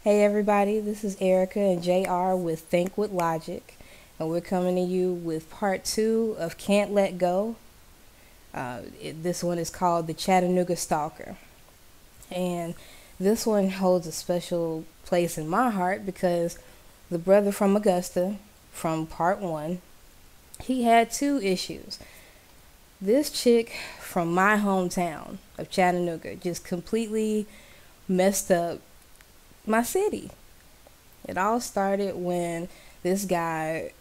Hey everybody, this is Erica and JR with Think with Logic, and we're coming to you with part 2 of Can't Let Go. This one is called the Chattanooga Stalker, and this one holds a special place in my heart because the brother from Augusta, from part 1, he had 2 issues. This chick from my hometown of Chattanooga just completely messed up my city. It all started when this guy,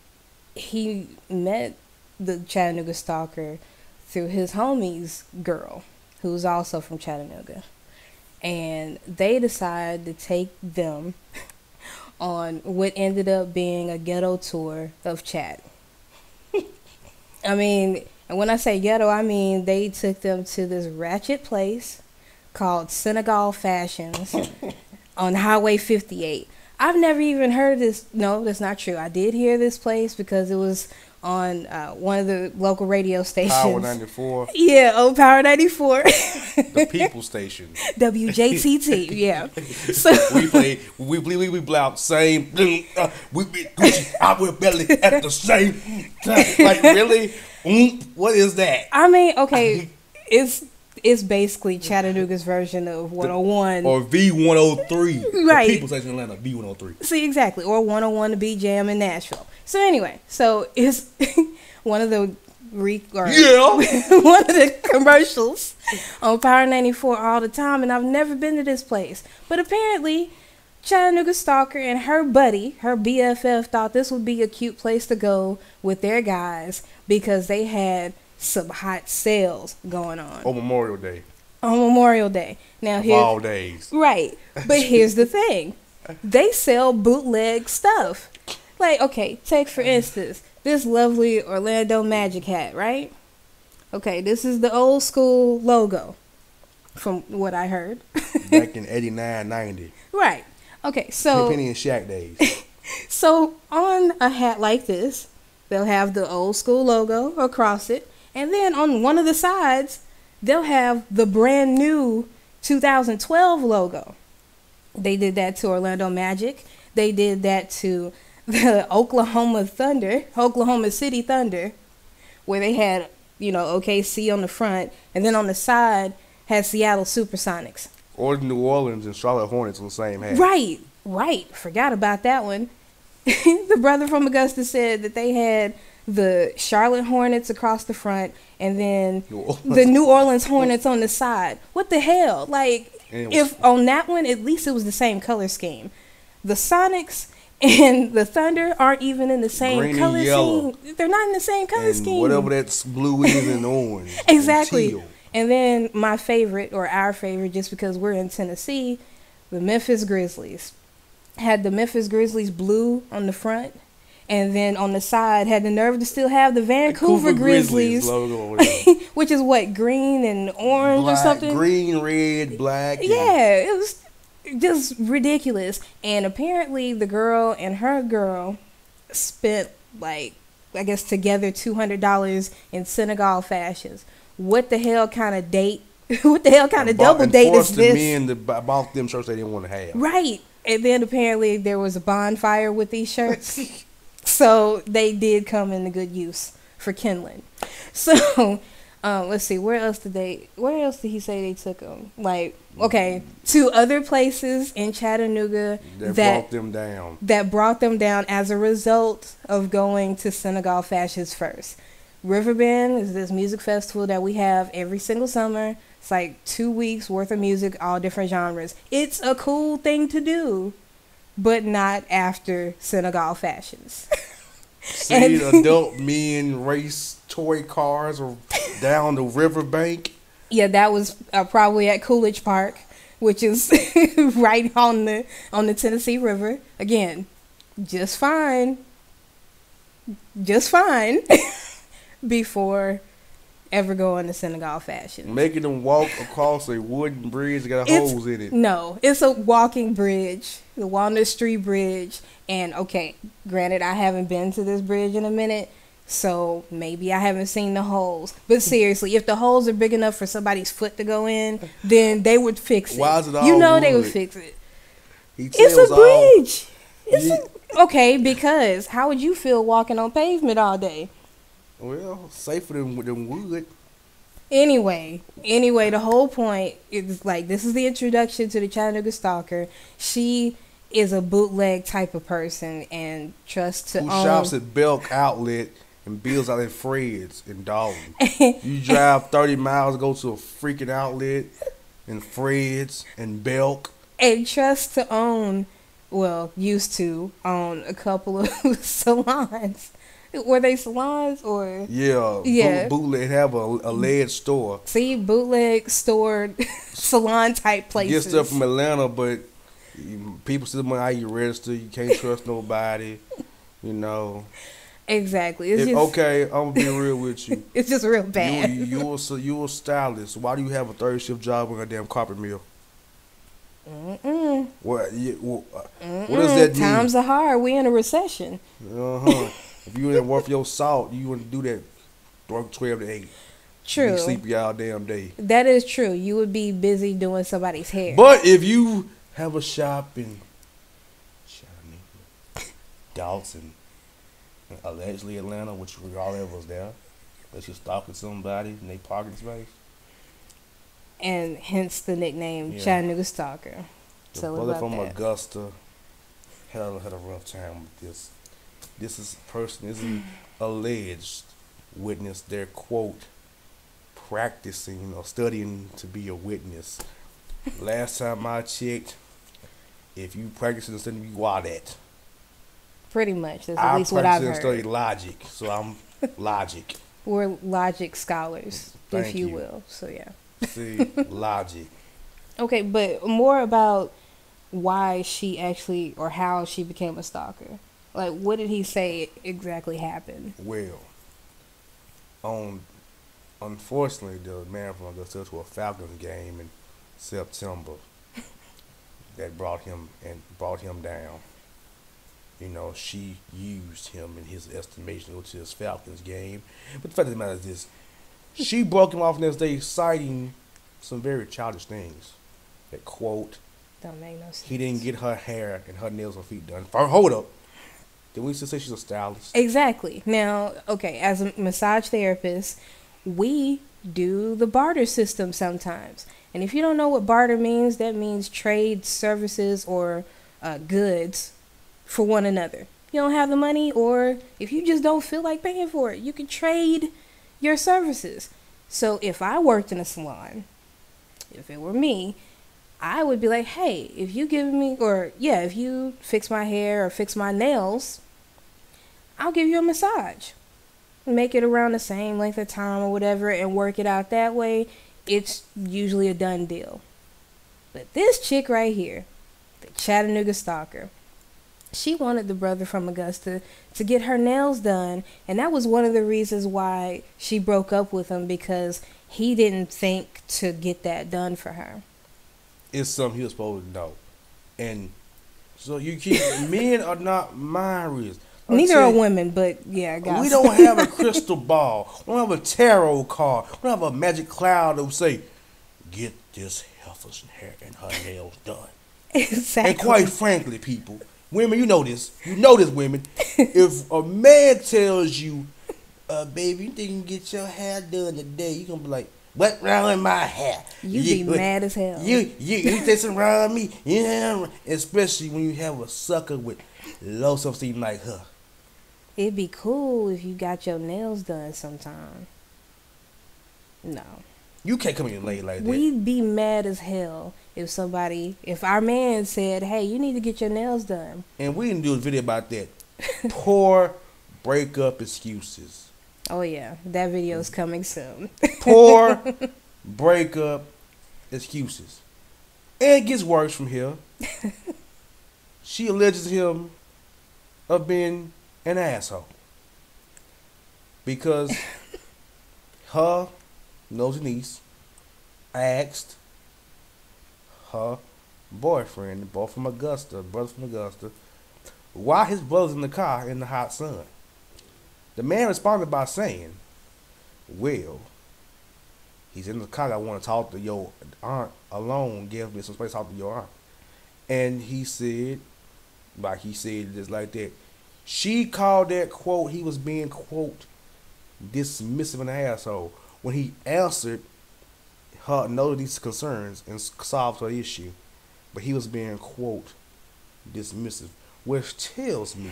he met the Chattanooga Stalker through his homie's girl, who's also from Chattanooga. And they decided to take them on what ended up being a ghetto tour of Chat. I mean, and when I say ghetto, I mean they took them to this ratchet place called Senegal Fashions on Highway 58. I've never even heard of this. No, that's not true. I did hear this place because it was on one of the local radio stations. Power 94. Yeah, old Power 94. The People Station. WJTT, yeah. So we play out same. We be Gucci, I will belly at the same time. Like, really? What is that? I mean, okay, it's basically Chattanooga's version of 101. Or V103. Right. The People Station in Atlanta, V103. See, exactly. Or 101 to B Jam in Nashville. So anyway, so it's one of the one of the commercials on Power 94 all the time, and I've never been to this place. But apparently, Chattanooga Stalker and her buddy, her BFF, thought this would be a cute place to go with their guys because they had some hot sales going on. On Memorial Day. On Memorial Day. Now of here's all days. Right. But here's the thing. They sell bootleg stuff. Like, okay, take for instance, this lovely Orlando Magic hat, right? Okay, this is the old school logo from what I heard. Back in 89, 90. Right. Okay, so Penny and Shaq days. So on a hat like this, they'll have the old school logo across it. And then on one of the sides, they'll have the brand new 2012 logo. They did that to Orlando Magic. They did that to the Oklahoma City Thunder, where they had, OKC on the front, and then on the side had Seattle Supersonics. Or New Orleans and Charlotte Hornets on the same hat. Right. Forgot about that one. The brother from Augusta said that they had the Charlotte Hornets across the front, and then the New Orleans Hornets on the side. What the hell? Like, if on that one, at least it was the same color scheme. The Sonics and the Thunder aren't even in the same green color and yellow. scheme. They're not in the same color and scheme. Whatever that's blue is and orange. Exactly. And, and then my favorite, or our favorite, just because we're in Tennessee, the Memphis Grizzlies. Had the Memphis Grizzlies blue on the front, and then on the side had the nerve to still have the Vancouver Grizzlies logo, which is what, green and orange black, or something? Green, red, black. Yeah, it was just ridiculous. And apparently the girl and her girl spent, like, I guess together $200 in Senegal fashions. What the hell kind of date? What the hell kind of double date is this? The men that bought them shirts they didn't want to have. Right. And then apparently there was a bonfire with these shirts. So they did come into good use for kindling. So let's see, where else did he say they took them? Like, okay, to other places in Chattanooga that brought them down as a result of going to Senegal Fashions first. Riverbend is this music festival that we have every single summer. It's like 2 weeks worth of music, all different genres. It's a cool thing to do, but not after Senegal Fashions. See adult men race toy cars or down the riverbank. Yeah, that was probably at Coolidge Park, which is right on the Tennessee River. Again, just fine before ever going to Senegal Fashion. Making them walk across a wooden bridge that got holes in it. No, it's a walking bridge, the Walnut Street Bridge. And okay, granted, I haven't been to this bridge in a minute, so maybe I haven't seen the holes. But seriously, if the holes are big enough for somebody's foot to go in, then they would fix it. Why is it all they wood? would fix it. He It's tells a all. bridge. Okay, because how would you feel walking on pavement all day? Well, safer than wood. Anyway, the whole point is like this is the introduction to the Chattanooga Stalker. She is a bootleg type of person and trusts to Who own. shops at Belk Outlet and bills out at Fred's in Dalton. You drive 30 miles, go to a freaking outlet in Fred's and Belk. And trusts to own, well, used to own a couple of salons. Were they salons or? Yeah. Bootleg have a lead store. See, bootleg stored salon type places. Get stuff from Atlanta, but people still want how you register. You can't trust nobody. You know. Exactly. Okay, I'm gonna be real with you. It's just real bad. You a stylist. Why do you have a third shift job in a damn carpet mill? What does that mean? Times are hard. We in a recession. If you didn't work for your salt, you wouldn't do that. Work 12 to 8. True. You sleep all damn day. That is true. You would be busy doing somebody's hair. But if you have a shop in Chattanooga, Dalton, allegedly Atlanta, which we all ever was there, that you're stalking somebody in their parking space. And hence the nickname Chattanooga Stalker. The brother from Augusta had a rough time with this. This person isn't alleged witness. They're, quote, practicing or studying to be a witness. Last time I checked, if you practicing and studying, you are that. Pretty much. That's at least what I've heard. I practice and study logic, so I'm logic. We're logic scholars, if you you will. So, yeah. See, logic. Okay, but more about why she actually, or how she became a stalker. Like, what did he say exactly happened? Well, unfortunately, the man from Augusta to a Falcons game in September that brought him down. You know, she used him in his estimation to go to his Falcons game. But the fact of the matter is this: she broke him off next day, citing some very childish things. That, quote, don't make no sense. He didn't get her hair and her nails and feet done. Hold up. Did we still say she's a stylist? Exactly. Now, okay, as a massage therapist, we do the barter system sometimes. And if you don't know what barter means, that means trade services or goods for one another. You don't have the money, or if you just don't feel like paying for it, you can trade your services. So if I worked in a salon, if it were me, I would be like, hey, if you give me, if you fix my hair or fix my nails, I'll give you a massage. Make it around the same length of time or whatever and work it out that way. It's usually a done deal. But this chick right here, the Chattanooga Stalker, she wanted the brother from Augusta to get her nails done. And that was one of the reasons why she broke up with him, because he didn't think to get that done for her. It's something he was supposed to know. And so you keep, men are not mind readers. Neither are women, but yeah, guys. We don't have a crystal ball. We don't have a tarot card. We don't have a magic cloud that will say, get this heifer's hair and her nails done. Exactly. And quite frankly, people, women, you know this. You know this, women. If a man tells you, baby, you think you can get your hair done today, you're going to be like, what wrong with my hair? You be mad as hell. You think something wrong with me? Yeah. Especially when you have a sucker with low self-esteem like her. It'd be cool if you got your nails done sometime. No. You can't come in late like that. We'd be mad as hell if our man said, hey, you need to get your nails done. And we didn't do a video about that. Poor breakup excuses. Oh, yeah. That video's coming soon. Poor breakup excuses. And it gets worse from here. She alleges him of being an asshole. Because her nosy niece asked her boyfriend, brother from Augusta, why his brother's in the car in the hot sun. The man responded by saying, well, he's in the car. I want to talk to your aunt alone. Give me some space to talk to your aunt. And he said just like that. She called that quote, he was being, quote, dismissive and an asshole. When he answered her, noted these concerns and solved her issue. But he was being, quote, dismissive. Which tells me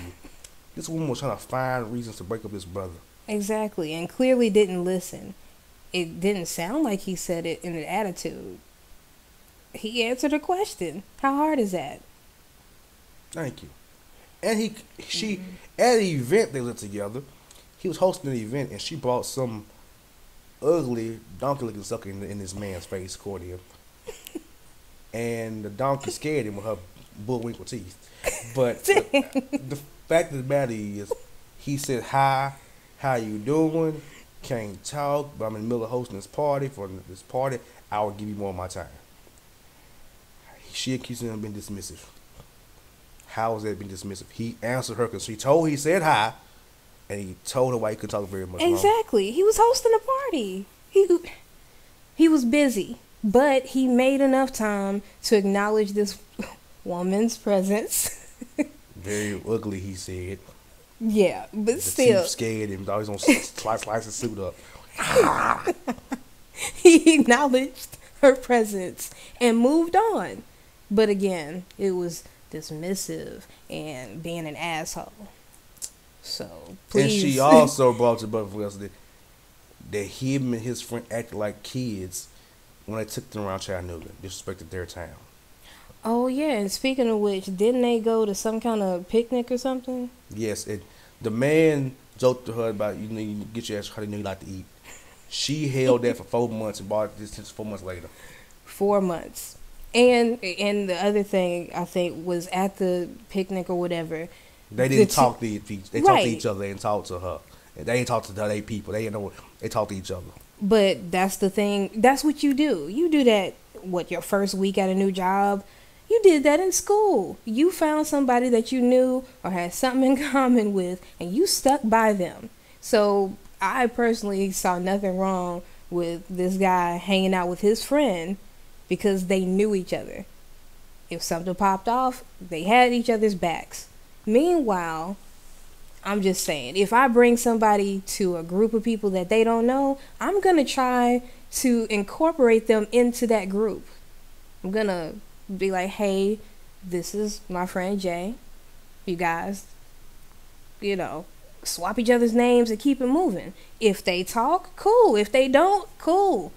this woman was trying to find reasons to break up his brother. Exactly. And clearly didn't listen. It didn't sound like he said it in an attitude. He answered a question. How hard is that? Thank you. And she, at an event they lived together, he was hosting an event and she brought some ugly donkey-looking sucker in this man's face, according to him. And the donkey scared him with her bullwinkle teeth. But the fact of the matter is, he said, "Hi, how you doing? Can't talk, but I'm in the middle of hosting this party. I will give you more of my time." She accused him of being dismissive. How has that been dismissive? He answered her because he said hi, and he told her why he couldn't talk very much longer. Exactly. He was hosting a party. He was busy, but he made enough time to acknowledge this woman's presence. Very ugly, he said. Yeah, but the still. Chief scared him. Thought he was going to slice his suit up. He acknowledged her presence and moved on. But again, it was dismissive and being an asshole. So, please. And she also brought to Buffalo that him and his friend acted like kids when they took them around Chattanooga, disrespected their town. Oh, yeah, and speaking of which, didn't they go to some kind of picnic or something? Yes, the man joked to her about, you get your ass how you like to eat. She held that for 4 months and bought this 4 months later. 4 months. And the other thing, I think, was at the picnic or whatever. They didn't talk to each other. They talked to each other. They didn't talk to her. And they didn't talk to the other people. They didn't know. They talked to each other. But that's the thing. That's what you do. You do that, your first week at a new job? You did that in school. You found somebody that you knew or had something in common with, and you stuck by them. So I personally saw nothing wrong with this guy hanging out with his friend because they knew each other. If something popped off, they had each other's backs. Meanwhile, I'm just saying, if I bring somebody to a group of people that they don't know, I'm going to try to incorporate them into that group. I'm going to be like, hey, this is my friend Jay. You guys, swap each other's names and keep it moving. If they talk, cool. If they don't, cool.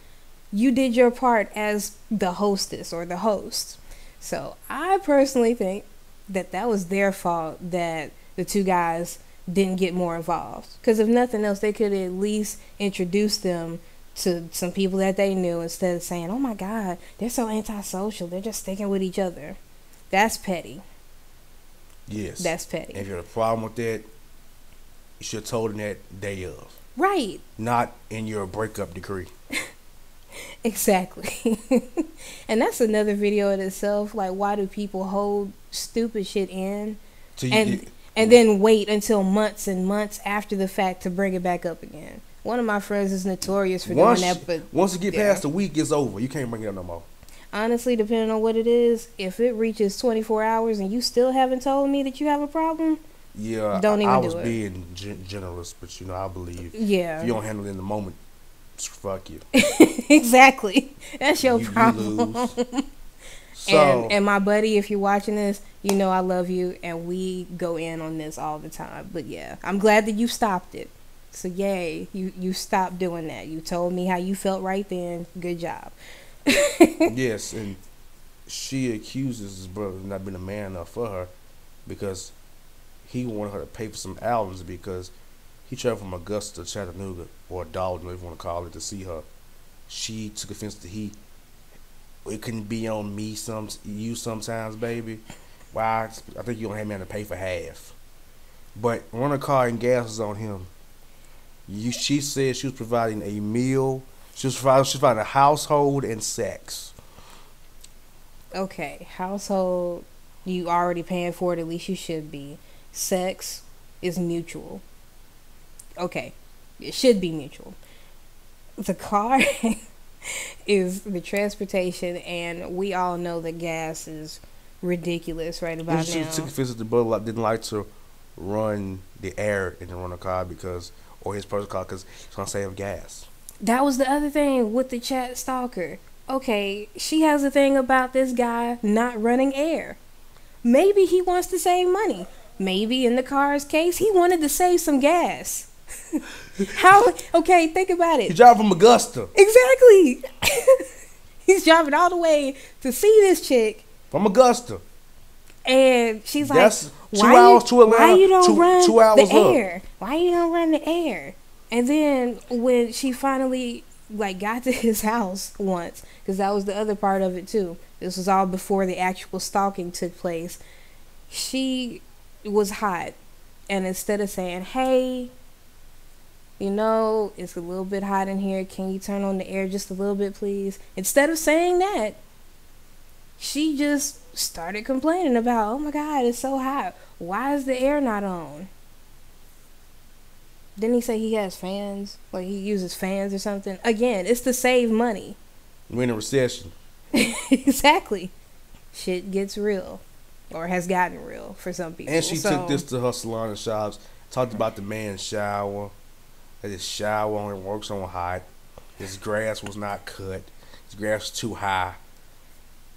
You did your part as the hostess or the host. So I personally think that was their fault that the two guys didn't get more involved. Because if nothing else, they could at least introduce them to some people that they knew instead of saying, oh my God, they're so antisocial. They're just sticking with each other. That's petty. Yes. That's petty. And if you had a problem with that, you should have told them that day of. Right. Not in your breakup decree. Exactly. And that's another video in itself. Like, why do people hold stupid shit in and then wait until months and months after the fact to bring it back up again? One of my friends is notorious for doing that. But once you get past the week, it's over. You can't bring it up no more. Honestly, depending on what it is, if it reaches 24 hours and you still haven't told me that you have a problem, yeah, don't even I do was it. being generous, but I believe if you don't handle it in the moment, fuck you. Exactly. That's your problem. You lose. So, and my buddy, if you're watching this, I love you, and we go in on this all the time. But yeah, I'm glad that you stopped it. So yay, you stopped doing that. You told me how you felt right then. Good job. Yes, and she accuses his brother of not being a man enough for her because he wanted her to pay for some albums because he traveled from Augusta to Chattanooga, or Dalton, whatever you want to call it, to see her. She took offense to it couldn't be on me you sometimes, baby. Why? I think you don't have man to pay for half. But when her car and gas was on him, she said she was providing a meal. She was providing a household and sex. Okay, household, you already paying for it. At least you should be. Sex is mutual. Okay, it should be mutual. The car is the transportation, and we all know that gas is ridiculous right And about she now. took offense that the brother didn't like to run the air in the rental car or his personal car because he's trying to save gas. That was the other thing with the chat stalker. Okay, she has a thing about this guy not running air. Maybe he wants to save money. Maybe in the car's case, he wanted to save some gas. How? Okay, think about it. He drive from Augusta. Exactly. He's driving all the way to see this chick, From Augusta. and she's like, That's 2 "Why hours you, to Atlanta. why you don't run 2 hours the up. air? Why you don't run the air?" And then when she finally like got to his house once, because that was the other part of it too. This was all before the actual stalking took place. She was hot, and instead of saying, "Hey, you know, it's a little bit hot in here. Can you turn on the air just a little bit, please?" Instead of saying that, she just started complaining about, "Oh my God, it's so hot. Why is the air not on?" Didn't he say he has fans? Like he uses fans or something? Again, it's to save money. We're in a recession. Exactly. Shit gets real. Or has gotten real for some people. And she took this to her salon and shops. Talked about the man's shower. That his shower only works on hot. His grass was not cut. His grass was too high.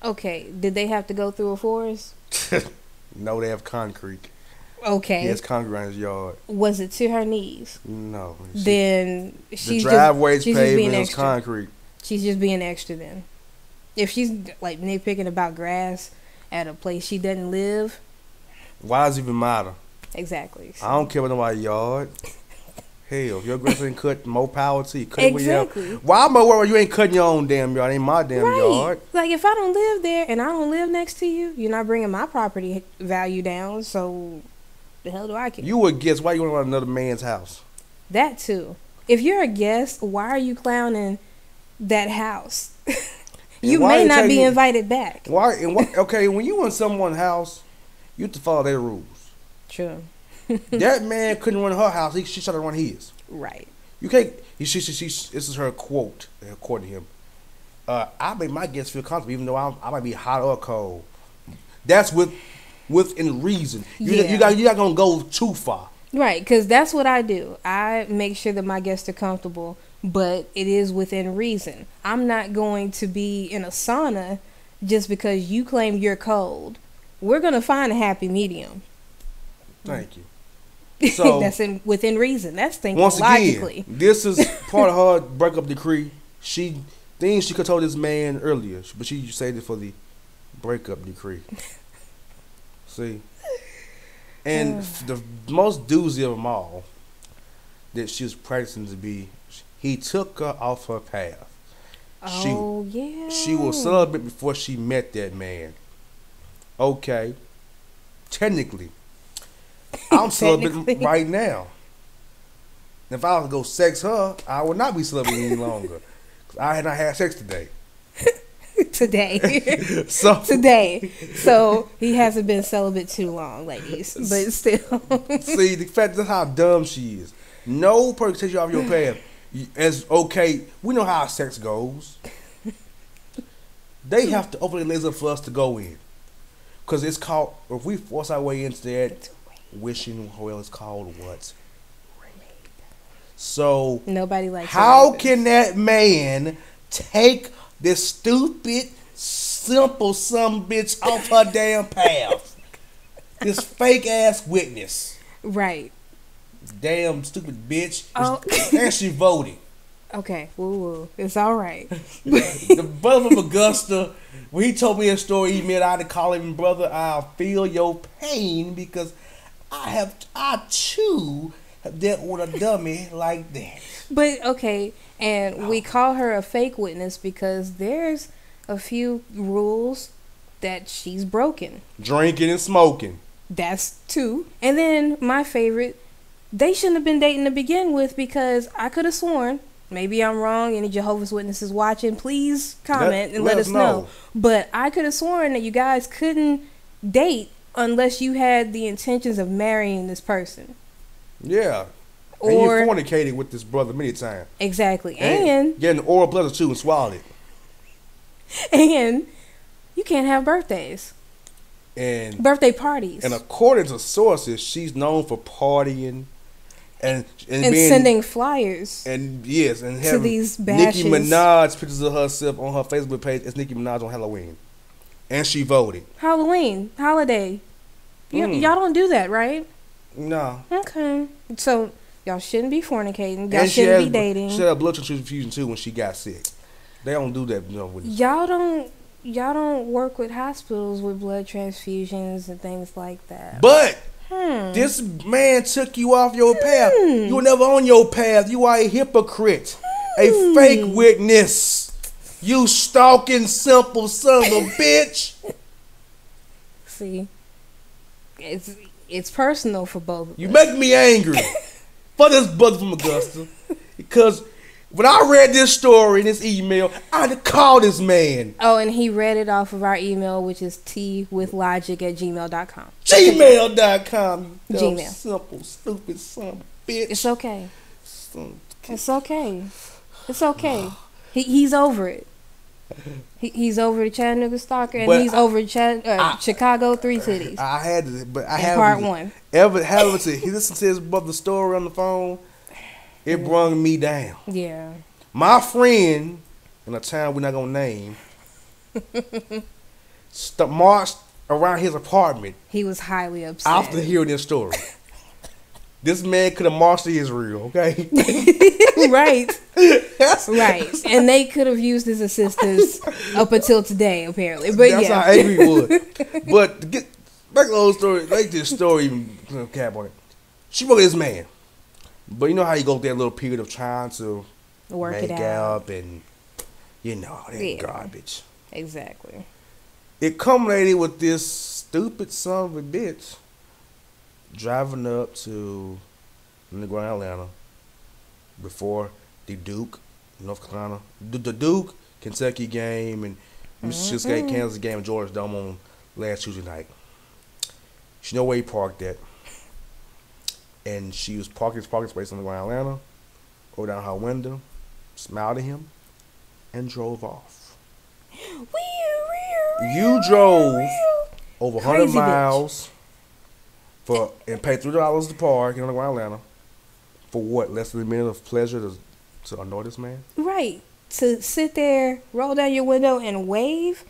Okay, did they have to go through a forest? No, they have concrete. Okay. He has concrete on his yard. Was it to her knees? No. Then The she's driveway's she's just paved being and it's extra. concrete. She's just being extra then. If she's like nitpicking about grass at a place she doesn't live. Why does it even matter? Exactly. I don't care about nobody's yard. Hell, if your grass ain't cut, more power to you. Cut Exactly. it why am I worried you ain't cutting your own damn yard? It ain't my damn Right. yard. Like if I don't live there and I don't live next to you, you're not bringing my property value down. So the hell do I care? You would guess why you want to run another man's house. That too. If you're a guest, why are you clowning that house? You why may they not tell be you- invited back. Why? And why? Okay, when you in someone's house, you have to follow their rules. True. That man couldn't run her house. She tried to run his. Right. You can't. This is her quote, according to him. I make my guests feel comfortable, even though I might be hot or cold. That's within reason. You're not gonna go too far. Right, because that's what I do. I make sure that my guests are comfortable, but it is within reason. I'm not going to be in a sauna just because you claim you're cold. We're going to find a happy medium. Thank you. So That's within reason. That's thinking once logically. again, this is part of her breakup decree. Things she could have told this man earlier, but she saved it for the breakup decree. See? And the most doozy of them all that she was practicing to be, he took her off her path. Yeah. She was celibate before she met that man. Okay. Technically. I'm celibate right now. If I was to go sex her, I would not be celibate any longer. 'Cause I had not had sex today. Today. So So he hasn't been celibate too long, ladies. But still. see, the fact that's how dumb she is. No person takes you off your path. As okay, we know how sex goes. They have to open their legs up for us to go in. Because it's called, if we force our way into that wishing well, it's called what? So Nobody likes how it. can that man take this stupid, simple some bitch off her damn path? This fake ass witness. Right. Damn stupid bitch. Oh. And she voted. Okay. Woo. It's all right. The brother of Augusta, when he told me a story, he meant I had to call him brother. I feel your pain because I too have dealt with a dummy like that. But okay, and we call her a fake witness because there's a few rules that she's broken. Drinking and smoking. That's two. And then my favorite, they shouldn't have been dating to begin with because I could have sworn, maybe I'm wrong, any Jehovah's Witnesses watching, please comment and let us know. But I could have sworn that you guys couldn't date unless you had the intentions of marrying this person. Yeah. Or and you fornicated with this brother many times. Exactly. And getting oral pleasure too and swallowed it. And you can't have birthdays. And birthday parties. And according to sources, she's known for partying and being, sending flyers. And yes, and to having these bashes. Nicki Minaj pictures of herself on her Facebook page as Nicki Minaj on Halloween. And she voted. Halloween, holiday. Y'all don't do that, right? No. Okay. So y'all shouldn't be fornicating. Y'all shouldn't be dating. She had a blood transfusion too when she got sick. They don't do that. Y'all don't work with hospitals with blood transfusions and things like that. But this man took you off your path. You were never on your path. You are a hypocrite, a fake witness. You stalking simple son of a bitch. See, it's personal for both of us. You make me angry for this brother from Augusta because when I read this story in this email, I had to call this man. Oh, and he read it off of our email, which is twithlogic@gmail.com. Gmail.com. You Gmail. Simple, stupid son of a bitch. It's okay. It's okay. It's okay. He's over it. He's over the Chattanooga Stalker, and he's over Chicago 3 Cities. I had to, but I have part 1. Having to listen to his brother's story on the phone, it brung me down. Yeah. My friend, in a town we're not gonna name, marched around his apartment. He was highly upset after hearing this story. This man could have marched to Israel, okay? Right. Right. And they could have used his assistance up until today, apparently. But that's how angry he was. But to get back to the whole story, like this story, even cap on it. She wrote this man. But you know how you go through that little period of trying to work make it out up and, that garbage. Exactly. It culminated with this stupid son of a bitch driving up to underground Atlanta before the Duke, North Carolina, the Duke, Kentucky game and Mississippi State, Kansas game, Georgia Dome on last Tuesday night. She know where he parked at. And she was parking his parking space on the ground Atlanta, over down her window, smiled at him, and drove off. You drove over 100 miles and paid $3 to park in the ground Atlanta for what? Less than a minute of pleasure to annoy this man? Right. To sit there, roll down your window, and wave.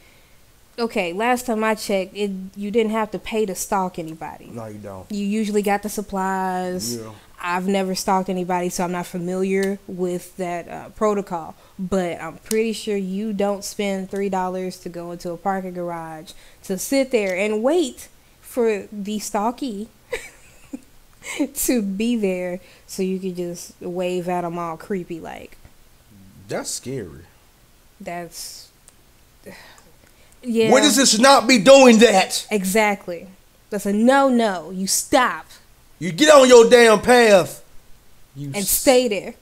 Okay, last time I checked, you didn't have to pay to stalk anybody. No, you don't. You usually got the supplies. Yeah. I've never stalked anybody, so I'm not familiar with that protocol. But I'm pretty sure you don't spend $3 to go into a parking garage to sit there and wait for the stalkie to be there so you could just wave at them all creepy like. That's scary. That's... Yeah. Witnesses should not be doing that. Exactly. That's a no. You stop. You get on your damn path. And stay there.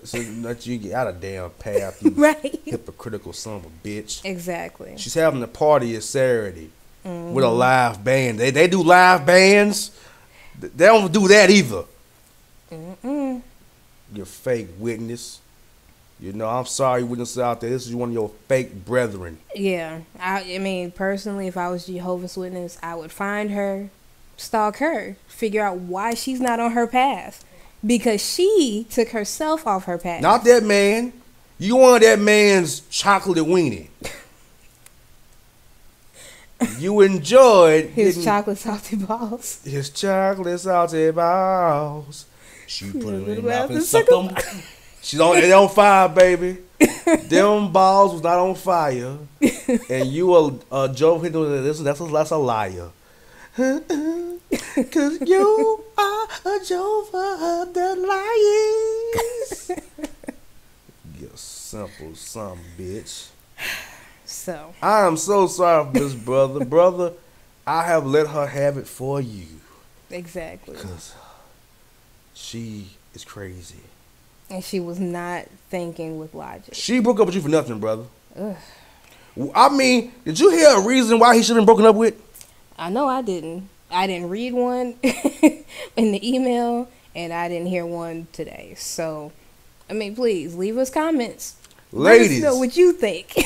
So that you get out of damn path. You right. Hypocritical son of a bitch. Exactly. She's having a party this Saturday with a live band. They do live bands. They don't do that either. You fake witness. I'm sorry, witnesses out there. This is one of your fake brethren. Yeah. I mean, personally, if I was Jehovah's Witness, I would find her, stalk her, figure out why she's not on her path. Because she took herself off her path. Not that man. You want that man's chocolate weenie. You enjoyed his chocolate salty balls. His chocolate salty balls. She put them in her mouth and sucked them. They on fire, baby. Them balls was not on fire. And you a Joe that's a liar. Cause you are a Jehovah that lies. You simple son bitch. So I am so sorry for this brother. Brother, I have let her have it for you. Exactly. Because she is crazy. And she was not thinking with logic. She broke up with you for nothing, brother. Ugh. I mean, did you hear a reason why he should have been broken up with? I know I didn't. I didn't read one in the email, and I didn't hear one today. So, I mean, please, leave us comments. Let us Ladies, know what you think.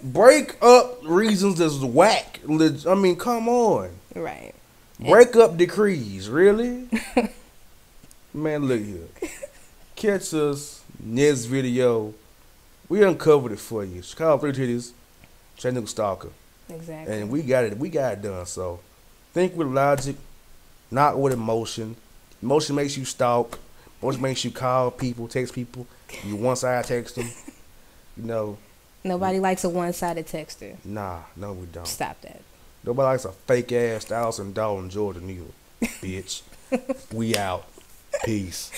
break up reasons that's whack. I mean, come on. Right. Break up decrees, really? Man, look here. Catch us next video. We uncovered it for you. Chicago 3 Titties, Chattanooga Stalker. Exactly. And we got it done. So think with logic, not with emotion. Emotion makes you stalk. Emotion makes you call people, text people. You one-side text them. You know. Nobody likes a one-sided texter. Nah, no we don't. Stop that. Nobody likes a fake-ass $1,000 in Georgia neither. Bitch. We out. Peace.